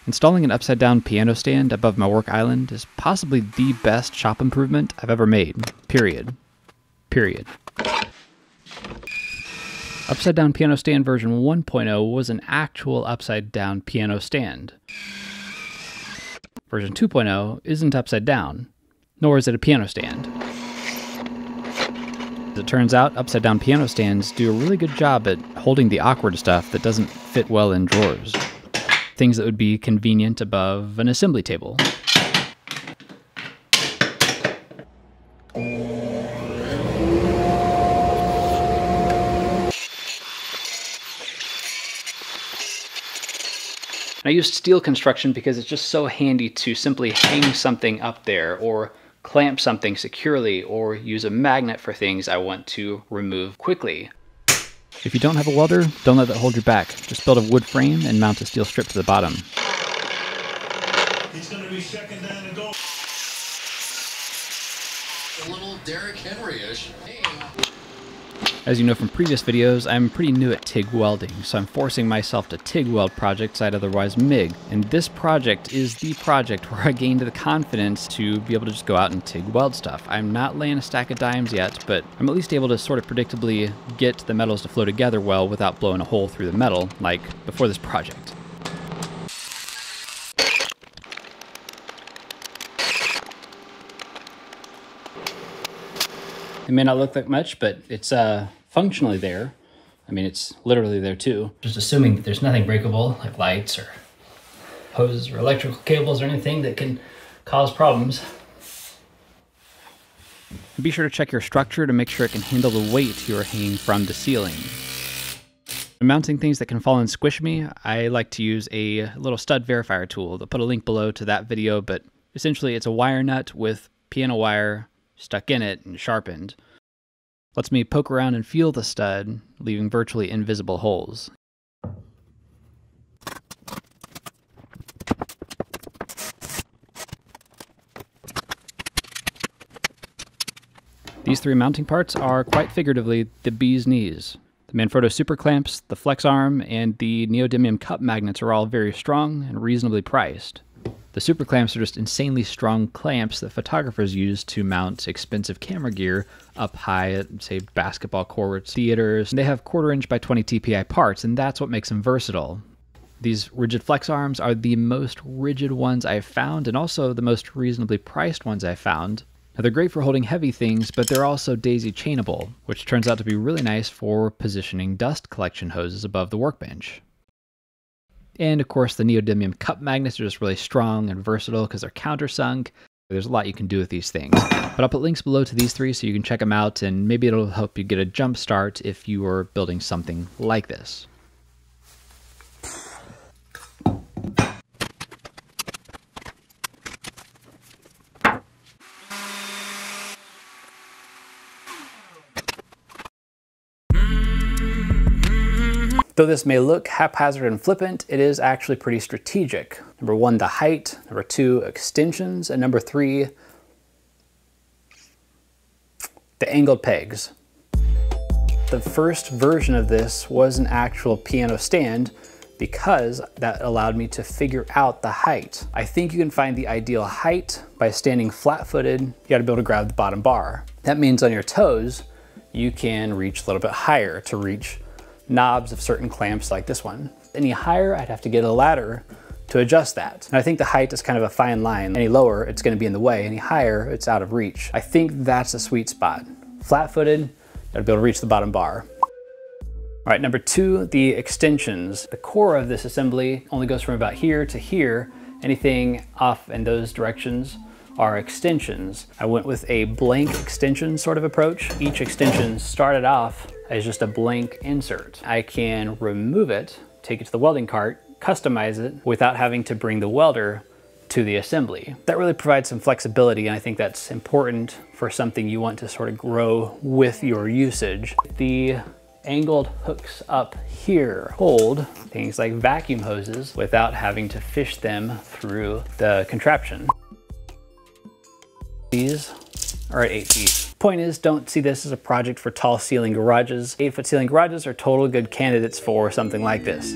Installing an upside-down piano stand above my work island is possibly the best shop improvement I've ever made. Period. Upside-down piano stand version 1.0 was an actual upside-down piano stand. Version 2.0 isn't upside down, nor is it a piano stand. As it turns out, upside-down piano stands do a really good job at holding the awkward stuff that doesn't fit well in drawers. Things that would be convenient above an assembly table. I used steel construction because it's just so handy to simply hang something up there, or clamp something securely, or use a magnet for things I want to remove quickly. If you don't have a welder, don't let that hold you back. Just build a wood frame and mount a steel strip to the bottom. He's going to be checking down the goal. A little Derrick Henry-ish. As you know from previous videos, I'm pretty new at TIG welding, so I'm forcing myself to TIG weld projects I'd otherwise MIG. And this project is the project where I gained the confidence to be able to just go out and TIG weld stuff. I'm not laying a stack of dimes yet, but I'm at least able to sort of predictably get the metals to flow together well without blowing a hole through the metal, like before this project. It may not look like much, but it's functionally there. I mean, it's literally there too. Just assuming that there's nothing breakable, like lights or hoses or electrical cables or anything that can cause problems. Be sure to check your structure to make sure it can handle the weight you are hanging from the ceiling. When mounting things that can fall and squish me, I like to use a little stud verifier tool. I'll put a link below to that video, but essentially it's a wire nut with piano wire stuck in it and sharpened. Lets me poke around and feel the stud, leaving virtually invisible holes. These three mounting parts are quite figuratively the bee's knees. The Manfrotto super clamps, the flex arm, and the neodymium cup magnets are all very strong and reasonably priced. The super clamps are just insanely strong clamps that photographers use to mount expensive camera gear up high at, say, basketball courts, theaters. They have 1/4 inch by 20 TPI parts, and that's what makes them versatile. These rigid flex arms are the most rigid ones I've found, and also the most reasonably priced ones I've found. Now, they're great for holding heavy things, but they're also daisy chainable, which turns out to be really nice for positioning dust collection hoses above the workbench. And of course, the neodymium cup magnets are just really strong and versatile because they're countersunk. There's a lot you can do with these things. But I'll put links below to these three so you can check them out, and maybe it'll help you get a jump start if you are building something like this. Though this may look haphazard and flippant, it is actually pretty strategic. Number 1, the height. Number 2, extensions. And number 3, the angled pegs. The first version of this was an actual piano stand because that allowed me to figure out the height. I think you can find the ideal height by standing flat-footed. You gotta be able to grab the bottom bar. That means on your toes, you can reach a little bit higher to reach knobs of certain clamps like this one. Any higher, I'd have to get a ladder to adjust that. And I think the height is kind of a fine line. Any lower, it's gonna be in the way. Any higher, it's out of reach. I think that's a sweet spot. Flat-footed, gotta be able to reach the bottom bar. All right, number 2, the extensions. The core of this assembly only goes from about here to here. Anything off in those directions are extensions. I went with a blank extension sort of approach. Each extension started off as just a blank insert. I can remove it, take it to the welding cart, customize it without having to bring the welder to the assembly. That really provides some flexibility, and I think that's important for something you want to sort of grow with your usage. The angled hooks up here hold things like vacuum hoses without having to fish them through the contraption. These are at 8 feet. Point is, don't see this as a project for tall ceiling garages. 8-foot ceiling garages are total good candidates for something like this.